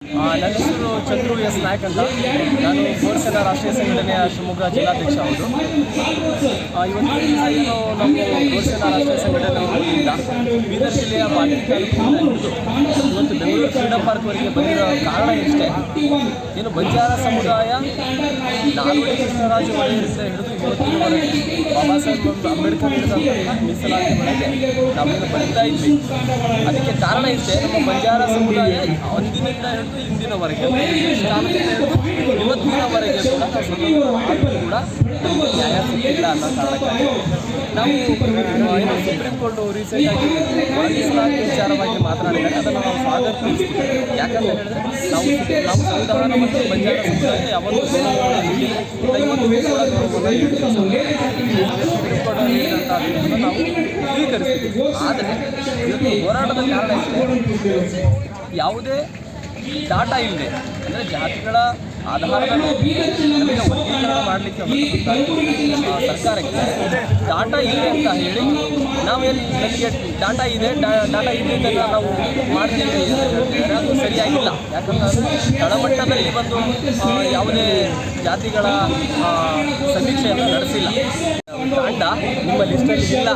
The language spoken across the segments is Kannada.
ನನ್ನ ಹೆಸರು ಚಂದ್ರು ಎಸ್ ನಾಯಕ್ ಅಂತ. ನಾನು ಗೋರಸೇನಾ ರಾಷ್ಟ್ರೀಯ ಸಂಘಟನೆಯ ಶಿವಮೊಗ್ಗ ಜಿಲ್ಲಾಧ್ಯಕ್ಷ. ಹೌದು, ಇವತ್ತು ಏನು ನಮ್ಮ ಗೋರಸೇನಾ ರಾಷ್ಟ್ರೀಯ ಸಂಘಟನೆ ವತಿಯಿಂದ ಬೀದರ್ ಜಿಲ್ಲೆಯ ಬಾಲ್ಕಿ ತಾಲೂಕಿನಿಂದ ಹಿಡಿದು ಇವತ್ತು ಬೆಂಗಳೂರು ಫ್ರೀಡಂ ಪಾರ್ಕ್ವರೆಗೆ ಬಂದಿರೋ ಕಾರಣ ಇಷ್ಟೇ. ಏನು ಬಂಜಾರ ಸಮುದಾಯ ನಾಲ್ವಡಿ ಕೃಷ್ಣರಾಜ ಒಡೆಯರಿಂದ ಹಿಡಿದು ಇವತ್ತಿನವರೆಗೆ ಬಾಬಾ ಸಾಹೇಬ್ ಅಂಬೇಡ್ಕರ್ ಹಿಡಿದಂಥ ಮೀಸಲಾತಿಗಳಿಗೆ ನಾವೇನು ಬರೀತಾ ಇದ್ವಿ. ಅದಕ್ಕೆ ಕಾರಣ ಇಷ್ಟೇ, ನಮ್ಮ ಬಂಜಾರ ಸಮುದಾಯ ಒಂದಿನಿಂದ ಹಿಡಿದು ಇಂದಿನವರೆಗೆ ಇವತ್ತಿನವರೆಗೆ ಕೂಡ ಕೂಡ ನ್ಯಾಯ ಸಿಕ್ಕಿಲ್ಲ ಅನ್ನೋ ಕಾರಣಕ್ಕಾಗಿ ನಾವು ಏನು ಸುಪ್ರೀಂ ಕೋರ್ಟ್ ರೀಸೆಂಟಾಗಿ ಮೀಸಲಾತಿ ವಿಚಾರವಾಗಿ ಮಾತನಾಡಿದಾಗ ಅದನ್ನು ನಾವು ಸ್ವಾಗತಿಸ್ತೀವಿ. ಯಾಕಂತ ಹೇಳಿದ್ರೆ ನಾವು ಸಂವಿಧಾನ ಮತ್ತು ಬಂಜಾರ ಸಮುದಾಯ ಯಾವತ್ತೂ ಇವತ್ತು ಸುಪ್ರೀಂ ಕೋರ್ಟ್ ನೀಡಿದಂಥ ನಾವು ಸ್ವೀಕರಿಸ್ತೀವಿ. ಆದರೆ ಇವತ್ತು ಹೋರಾಟದ ಕಾರಣ ಇಷ್ಟೇ, ಯಾವುದೇ ಡಾಟಾ ಇಲ್ಲದೆ, ಅಂದರೆ ಜಾತಿಗಳ ಆಧಾರದ ನಮಗೆ ವರ್ಗೀಕರಣ ಮಾಡಲಿಕ್ಕೆ ಸರ್ಕಾರಕ್ಕೆ ಡಾಟಾ ಇದೆ ಅಂತ ಹೇಳಿ ನಾವೇನು ನಮಗೆ ಡಾಟಾ ಇದೆ ಇದ್ದಿದ್ದನ್ನು ನಾವು ಮಾಡ್ತೀವಿ ಅಂತ ಹೇಳ್ತಿದ್ದಾರೆ. ಅದು ಸರಿಯಾಗಿಲ್ಲ. ಯಾಕಂತಂದರೆ ತಳಮಟ್ಟದಲ್ಲಿ ಬಂದು ಯಾವುದೇ ಜಾತಿಗಳ ಸಮೀಕ್ಷೆಯನ್ನು ನಡೆಸಿಲ್ಲ. ತಾಂಡ ನಿಮ್ಮ ಲಿಸ್ಟಲ್ಲಿ ಇಲ್ಲ,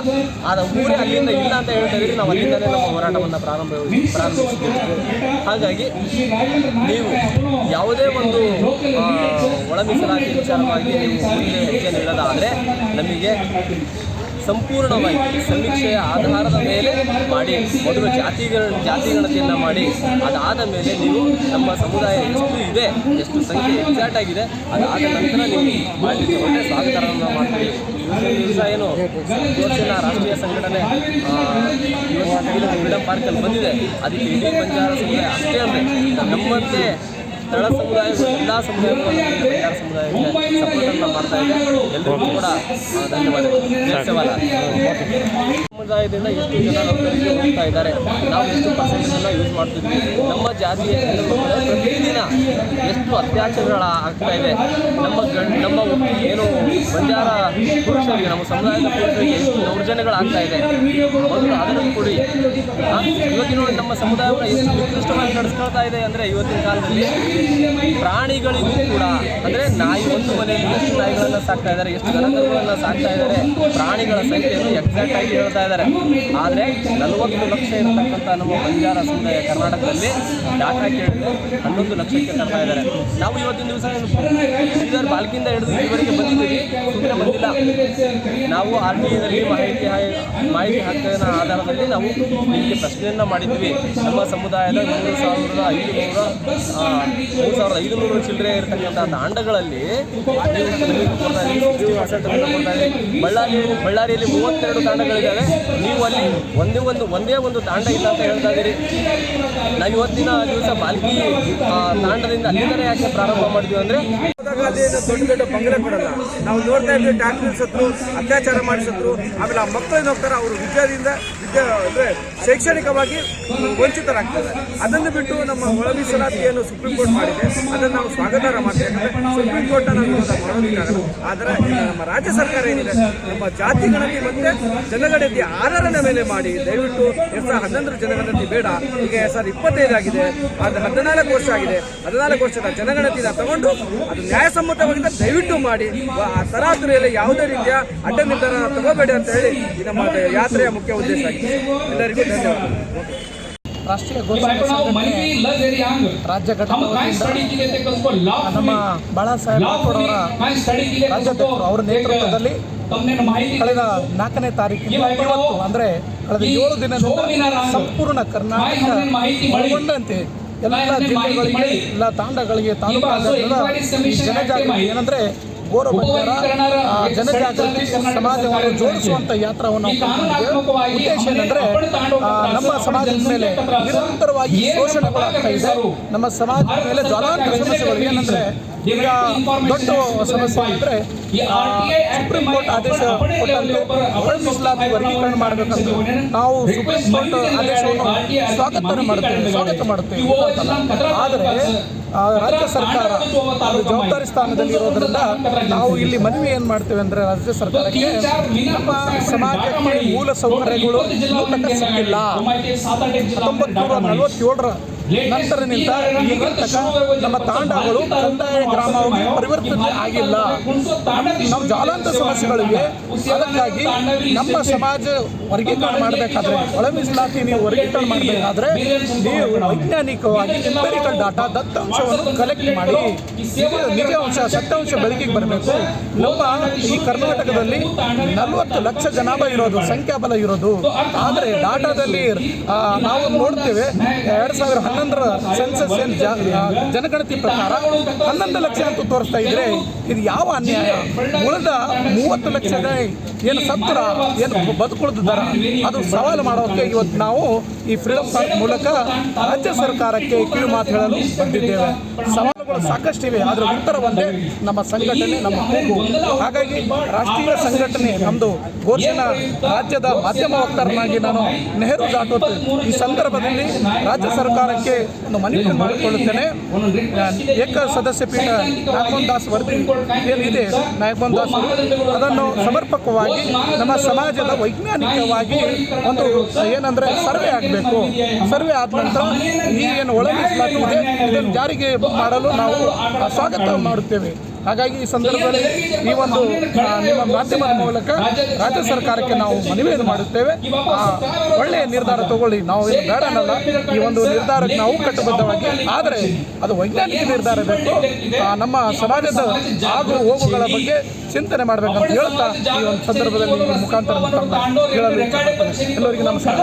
ಆದ ಊರೇ ಅಲ್ಲಿಂದ ಇಲ್ಲ ಅಂತ ಹೇಳ್ತಾ ಇದ್ದೀರಿ. ನಾವು ಅಲ್ಲಿಂದಲೇ ನಮ್ಮ ಹೋರಾಟವನ್ನು ಪ್ರಾರಂಭಿಸಿದ್ದೀವಿ. ಹಾಗಾಗಿ ನೀವು ಯಾವುದೇ ಒಂದು ಒಳ ಮೀಸಲಾತಿ ವಿಚಾರವಾಗಿ ನೀವು ಮುಂದೆ ಹೆಜ್ಜೆ ನೀಡೋದಾದರೆ ನಮಗೆ ಸಂಪೂರ್ಣವಾಗಿ ಸಮೀಕ್ಷೆಯ ಆಧಾರದ ಮೇಲೆ ಮಾಡಿ, ಮೊದಲು ಜಾತಿಗಣತಿಯನ್ನು ಮಾಡಿ, ಅದಾದ ಮೇಲೆ ನೀವು ನಮ್ಮ ಸಮುದಾಯ ಎಷ್ಟು ಇದೆ, ಎಷ್ಟು ಸಂಖ್ಯೆ ಎಕ್ಸಾಕ್ಟ್ ಆಗಿದೆ, ಅದಾದ ನಂತರ ನೀವು ಮಾಡಲಿಕ್ಕೆ ಒಳ್ಳೆಯ ಸ್ವಾಗತವನ್ನು ಮಾಡ್ತೀವಿ. ದಿವಸ ಏನು ಗೋರಸೇನಾ ರಾಷ್ಟ್ರೀಯ ಸಂಘಟನೆ ಇವತ್ತು ಫ್ರೀಡಂ ಪಾರ್ಕಲ್ಲಿ ಬಂದಿದೆ, ಅದಕ್ಕೆ ಇಡೀ ಬಂಜಾರ ಸಮುದಾಯ ಅಷ್ಟೇ ಅಲ್ಲದೆ ನಮ್ಮಂತೆ ಸ್ಥಳ ಸಮುದಾಯಗಳು ಎಲ್ಲ ಸಮುದಾಯಗಳು ಬಂಜಾರ ಸಮುದಾಯಕ್ಕೆ ಸಪೋರ್ಟನ್ನು ಮಾಡ್ತಾ ಇದೆ. ಎಲ್ಲರಿಗೂ ಕೂಡ ಧನ್ಯವಾದ. ಸಮುದಾಯದಿಂದ ಎಷ್ಟು ಜನ ನೌಕರಿಗೆ ಹೋಗ್ತಾ ಇದ್ದಾರೆ, ನಾವು ಎಷ್ಟು ಪರ್ಸೆಂಟೇಜನ್ನು ಯೂಸ್ ಮಾಡ್ತಿದ್ವಿ, ನಮ್ಮ ಜಾತಿಯ ಪ್ರತಿದಿನ ಎಷ್ಟು ಅತ್ಯಾಚಾರಗಳ ಆಗ್ತಾ ಇದೆ, ನಮ್ಮ ಏನು ಬಂಜಾರ ಪುರುಷರಿಗೆ, ನಮ್ಮ ಸಮುದಾಯದ ಪುರುಷರಿಗೆ ಎಷ್ಟು ದೌರ್ಜನ್ಯಗಳಾಗ್ತಾ ಇದೆ, ಮೊದಲು ಅದನ್ನು ಕೊಡಿ. ಇವತ್ತಿನ ನಮ್ಮ ಸಮುದಾಯವನ್ನು ಎಷ್ಟು ಉತ್ಕೃಷ್ಟವಾಗಿ ನಡೆಸ್ಕೊಳ್ತಾ ಇದೆ ಅಂದರೆ, ಇವತ್ತಿನ ಕಾಲದಲ್ಲಿ ಪ್ರಾಣಿಗಳಿಗೂ ಕೂಡ, ಅಂದರೆ ನಾಯಿ ಒಂದು ಮನೆಯಲ್ಲಿ ಎಷ್ಟು ನಾಯಿಗಳನ್ನು ಸಾಕ್ತಾ ಇದ್ದಾರೆ, ಎಷ್ಟು ದನಕರುಗಳನ್ನು ಸಾಕ್ತಾ ಇದ್ದಾರೆ, ಪ್ರಾಣಿಗಳ ಸಂಖ್ಯೆಯನ್ನು ಎಕ್ಸಾಕ್ಟ್ ಆಗಿ ಹೇಳ್ತಾ ಇದ್ದಾರೆ. ಆದರೆ 40 ಲಕ್ಷ ಇರತಕ್ಕಂಥ ನಮ್ಮ ಬಂಜಾರ ಸಮುದಾಯ ಕರ್ನಾಟಕದಲ್ಲಿ ಡಾಟಾ ಕೇಳಿದ್ರೆ 11 ಲಕ್ಷಕ್ಕೆ ತರ್ತಾ ಇದ್ದಾರೆ. ನಾವು ಇವತ್ತಿನ ದಿವಸ ಬೀದರ್ ಬಾಲ್ಕಿಯಿಂದ ಹಿಡಿದು ಇವರಿಗೆ ಬಂದಿದ್ದೀವಿ, ಸುಮ್ಮನೆ ಬಂದಿಲ್ಲ. ನಾವು RTIದಲ್ಲಿ ಮಾಹಿತಿ ಹಕ್ಕಿನ ಆಧಾರದಲ್ಲಿ ನಾವು ನಿಮಗೆ ಪ್ರಶ್ನೆಯನ್ನು ಮಾಡಿದ್ವಿ. ನಮ್ಮ ಸಮುದಾಯದ 3,500 ಚಿಲ್ಲರೆ ಇರತಕ್ಕಂಥ ತಾಂಡಗಳಲ್ಲಿ ಬಳ್ಳಾರಿಯಲ್ಲಿ 32 ತಾಂಡಗಳಿದ್ದಾವೆ. ನೀವು ಅಲ್ಲಿ ಒಂದೇ ಒಂದು ತಾಂಡ ಇಲ್ಲ ಅಂತ ಹೇಳ್ತಾ ಇದ್ದೀರಿ. ನಾವು ಇವತ್ತಿನ ದಿವಸ ಬಾಲ್ಕಿ ತಾಂಡದಿಂದ ಅಲ್ಲಿಂದಲೇ ಯಾಕೆ ಪ್ರಾರಂಭ ಮಾಡಿದ್ವಿ ಅಂದರೆ, ದೊಡ್ಡ ಬಂಗಲೆ ಕೊಡಲ್ಲ. ನಾವು ನೋಡ್ತಾ ಇದ್ದೀವಿ, ಟ್ಯಾಕ್ಟರ್ ಸತ್ರು, ಅತ್ಯಾಚಾರ ಮಾಡಿಸತ್ರು, ಆಮೇಲೆ ಆ ಮಕ್ಕಳೇನು ಹೋಗ್ತಾರೆ, ಅವರು ಅಂದರೆ ಶೈಕ್ಷಣಿಕವಾಗಿ ವಂಚಿತರಾಗ್ತಾರೆ. ಅದನ್ನು ಬಿಟ್ಟು ನಮ್ಮ ಒಳ ಮೀಸಲಾತಿಯನ್ನು ಸುಪ್ರೀಂ ಕೋರ್ಟ್ ಮಾಡಿದೆ, ಅದನ್ನು ನಾವು ಸ್ವಾಗತ ಮಾಡ್ತೇವೆ. ಸುಪ್ರೀಂ ಕೋರ್ಟ್ ನಾವು ವಿರೋಧ ಮಾಡೋದಕ್ಕಾಗಲ್ಲ. ಆದರೆ ನಮ್ಮ ರಾಜ್ಯ ಸರ್ಕಾರ ಏನಿದೆ, ನಮ್ಮ ಜಾತಿ ಗಣತಿ ಮತ್ತು ಜನಗಣತಿ ಆಧಾರದ ಮೇಲೆ ಮಾಡಿ, ದಯವಿಟ್ಟು 2011 ಜನಗಣತಿ ಬೇಡ, ಈಗ 2025 ಆಗಿದೆ, ಅದು 14 ವರ್ಷ ಆಗಿದೆ. 14 ವರ್ಷದ ಜನಗಣತಿನ ತಗೊಂಡು ಅದು ನ್ಯಾಯಸಮ್ಮತವಾಗಿದ್ದ ದಯವಿಟ್ಟು ಮಾಡಿ. ತರಾತುರಿಯಲ್ಲಿ ಯಾವುದೇ ರೀತಿಯ ಅಡ್ಡ ನಿರ್ಧಾರ ತಗೋಬೇಡಿ ಅಂತ ಹೇಳಿ ಈ ನಮ್ಮ ಯಾತ್ರೆಯ ಮುಖ್ಯ ಉದ್ದೇಶ ಆಗಿದೆ. ಎಲ್ಲರಿಗೂ ಧನ್ಯವಾದ. ರಾಷ್ಟ್ರೀಯ ಗೋರಸೇನಾ ಸಂಘಟನೆ ರಾಜ್ಯ ಘಟಕದಿಂದ ನಮ್ಮ ಬಾಳಾ ಸಾಹೇಬ್ ರಾಠೋಡ್ ಅವರ ರಾಜ್ಯಾಧ್ಯಕ್ಷರು ಅವರ ನೇತೃತ್ವದಲ್ಲಿ ಕಳೆದ 4ನೇ ತಾರೀಕಿನಿಂದ ಇವತ್ತು, ಅಂದರೆ ಕಳೆದ 7 ದಿನದಿಂದ ಸಂಪೂರ್ಣ ಕರ್ನಾಟಕ ಒಳಗೊಂಡಂತೆ ಎಲ್ಲ ಜಿಲ್ಲೆಗಳಿಗೆ, ಎಲ್ಲ ತಾಂಡಗಳಿಗೆ, ತಾಲೂಕಾಡಳಿತದ ಜನಜಾಗೃತಿ ಏನಂದರೆ ಗೋರ ಬಂಜಾರ ಜನಜಾಗೃತಿ ಸಮಾಜವನ್ನು ಜೋಡಿಸುವಂಥ ಯಾತ್ರವನ್ನು ಉದ್ದೇಶ ಏನಂದರೆ, ನಮ್ಮ ಸಮಾಜದ ಮೇಲೆ ನಿರಂತರವಾಗಿ ಶೋಷಣೆಗಳಾಗ್ತಾ ಇದೆ. ನಮ್ಮ ಸಮಾಜದ ಮೇಲೆ ಜ್ವಾಲಾಂತ ಸಮಸ್ಯೆಗಳು ಏನಂದರೆ, ಈಗ ದೊಡ್ಡ ಸಮಸ್ಯೆ ಅಂದರೆ ಸುಪ್ರೀಂ ಕೋರ್ಟ್ ಆದೇಶ ಕೊಟ್ಟಲ್ಲಿ ಒಳ ಮೀಸಲಾತಿ ವರ್ಗೀಕರಣ ಮಾಡಬೇಕಂತ ನಾವು ಸುಪ್ರೀಂ ಕೋರ್ಟ್ ಆದೇಶವನ್ನು ಸ್ವಾಗತ ಮಾಡುತ್ತೇವೆ. ಆದರೆ ರಾಜ್ಯ ಸರ್ಕಾರ ಜವಾಬ್ದಾರಿ ಸ್ಥಾನದಲ್ಲಿ ಇರೋದರಿಂದ ನಾವು ಇಲ್ಲಿ ಮನವಿ ಏನು ಮಾಡ್ತೇವೆ ಅಂದರೆ, ರಾಜ್ಯ ಸರ್ಕಾರಕ್ಕೆ ನಮ್ಮ ಸಮಾಜಕ್ಕೆ ಮೂಲ ಸೌಕರ್ಯಗಳು ಸಿಕ್ಕಿಲ್ಲ. 1947 ನಂತರದಿಂದ ಈಗ ತನಕ ನಮ್ಮ ತಾಂಡಗಳು ಕಂದಾಯ ಗ್ರಾಮವಾಗಿ ಪರಿವರ್ತನೆ ಆಗಿಲ್ಲ. ನಾವು ಜಾಲಾಂತ ಸಮಸ್ಯೆಗಳಿವೆ. ಅದಕ್ಕಾಗಿ ನಮ್ಮ ಸಮಾಜ ವರ್ಗೀಕರಣ ಮಾಡಬೇಕಾದ್ರೆ, ಒಳ ಮೀಸಲಾತಿ ನೀವು ವರ್ಗೀಕರಣ ಮಾಡಬೇಕಾದ್ರೆ ನೀವು ವೈಜ್ಞಾನಿಕವಾಗಿ ಎಂಪೆರಿಕಲ್ ಡಾಟಾ ದತ್ತಾಂಶವನ್ನು ಕಲೆಕ್ಟ್ ಮಾಡಿ ನಿಜಾಂಶ ಸತ್ಯಾಂಶ ಬೆಳಕಿಗೆ ಬರಬೇಕು. ನಮ್ಮ ಈ ಕರ್ನಾಟಕದಲ್ಲಿ 40 ಲಕ್ಷ ಜನಾಭಾ ಇರೋದು, ಸಂಖ್ಯಾಬಲ ಇರೋದು. ಆದರೆ ಡಾಟಾದಲ್ಲಿ ನಾವು ನೋಡ್ತೇವೆ 2011ರ ಸೆನ್ಸಸ್ ಜನಗಣತಿ ಪ್ರಕಾರ 11 ಲಕ್ಷ ಅಂತ ತೋರಿಸ್ತಾ ಇದ್ರೆ ಇದು ಯಾವ ಅನ್ಯಾಯ? ಉಳಿದ 30 ಲಕ್ಷ ಏನು ಸತ್ತರ ಏನು ಬದುಕುಳಿದಾರ ಅದು ಸವಾಲು ಮಾಡೋಕ್ಕೆ ಇವತ್ತು ನಾವು ಈ ಫ್ರೀಡಮ್ ಪಾರ್ಕ್ ಮೂಲಕ ರಾಜ್ಯ ಸರ್ಕಾರಕ್ಕೆ ಕಿವಿ ಮಾತು ಹೇಳಲು ಬಂದಿದ್ದೇವೆ. ಸವಾಲುಗಳು ಸಾಕಷ್ಟಿವೆ, ಅದರ ಉತ್ತರ ಒಂದೇ ನಮ್ಮ ಸಂಘಟನೆ, ನಮ್ಮ ಕೂಗು. ಹಾಗಾಗಿ ರಾಷ್ಟ್ರೀಯ ಸಂಘಟನೆ ನಮ್ಮದು ಘೋಷಣ ರಾಜ್ಯದ ಮಾಧ್ಯಮ ವಕ್ತಾರನಾಗಿ ನಾನು ನೆಹರು ಜಾಟೋತ್ ಈ ಸಂದರ್ಭದಲ್ಲಿ ರಾಜ್ಯ ಸರ್ಕಾರಕ್ಕೆ ಒಂದು ಮನವಿ ಮಾಡಿಕೊಳ್ಳುತ್ತೇನೆ. ಏಕ ಸದಸ್ಯ ಪೀಠ ನಾಗಮೋಹನ್ ದಾಸ್ ವರದಿ ಏನಿದೆ, ನಾಗಮೋಹನ್ ದಾಸ್ ಅದನ್ನು ಸಮರ್ಪಕವಾಗಿ ನಮ್ಮ ಸಮಾಜದ ವೈಜ್ಞಾನಿಕವಾಗಿ ಒಂದು ಏನಂದರೆ ಸರ್ವೆ ಆಗಬೇಕು. ಸರ್ವೆ ಆದ ನಂತರ ಈ ಏನು ಒಳ ಮೀಸಲಾತಿ ಇದೆ ಇದನ್ನು ಜಾರಿಗೆ ಮಾಡಲು ನಾವು ಸ್ವಾಗತ ಮಾಡುತ್ತೇವೆ. ಹಾಗಾಗಿ ಈ ಸಂದರ್ಭದಲ್ಲಿ ಈ ಒಂದು ನಿಮ್ಮ ಮಾಧ್ಯಮದ ಮೂಲಕ ರಾಜ್ಯ ಸರ್ಕಾರಕ್ಕೆ ನಾವು ಮನವಿಯನ್ನು ಮಾಡುತ್ತೇವೆ. ಒಳ್ಳೆಯ ನಿರ್ಧಾರ ತಗೊಳ್ಳಿ, ನಾವು ಏನು ಬೇಡ ಅನ್ನಲ್ಲ. ಈ ಒಂದು ನಿರ್ಧಾರಕ್ಕೆ ನಾವು ಕಟ್ಟಬದ್ಧವಾಗಿ, ಆದರೆ ಅದು ವೈಜ್ಞಾನಿಕ ನಿರ್ಧಾರ ಬೇಕು. ನಮ್ಮ ಸಮಾಜದ ಆಗು ಹೋಗುಗಳ ಬಗ್ಗೆ ಚಿಂತನೆ ಮಾಡಬೇಕಂತ ಹೇಳ್ತಾ ಈ ಒಂದು ಸಂದರ್ಭದಲ್ಲಿ ಈ ಮುಖಾಂತರ ಹೇಳಲು ಎಲ್ಲರಿಗೂ ನಮಸ್ಕಾರ.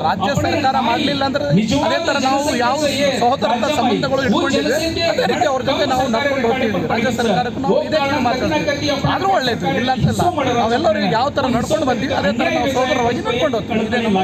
ರಾಜ್ಯ ಸರ್ಕಾರ ಮಾಡಲಿಲ್ಲ ಅಂದ್ರೆ ಅದೇ ಥರ ನಾವು ಯಾವ ಸಹೋದರತ ಸಂಬಂಧಗಳು ಇಟ್ಕೊಂಡಿದ್ವಿ ಅದೇ ರೀತಿ ಅವ್ರ ಜೊತೆ ನಾವು ನಡ್ಕೊಂಡು ಹೋಗ್ತೀವಿ. ರಾಜ್ಯ ಸರ್ಕಾರಕ್ಕೂ ನಾವು ಇದೇ ಮಾತಾಡ್ತೀವಿ. ಆದರೂ ಒಳ್ಳೇದು, ಇಲ್ಲ ಅಂತಲ್ಲ. ನಾವೆಲ್ಲರೂ ಯಾವ ಥರ ನಡ್ಕೊಂಡು ಬಂದೀವಿ ಅದೇ ಥರ ನಾವು ಸಹೋದರವಾಗಿ ನಡ್ಕೊಂಡು ಹೋಗ್ತೀವಿ. ಇದೇ ನಮ್ಮ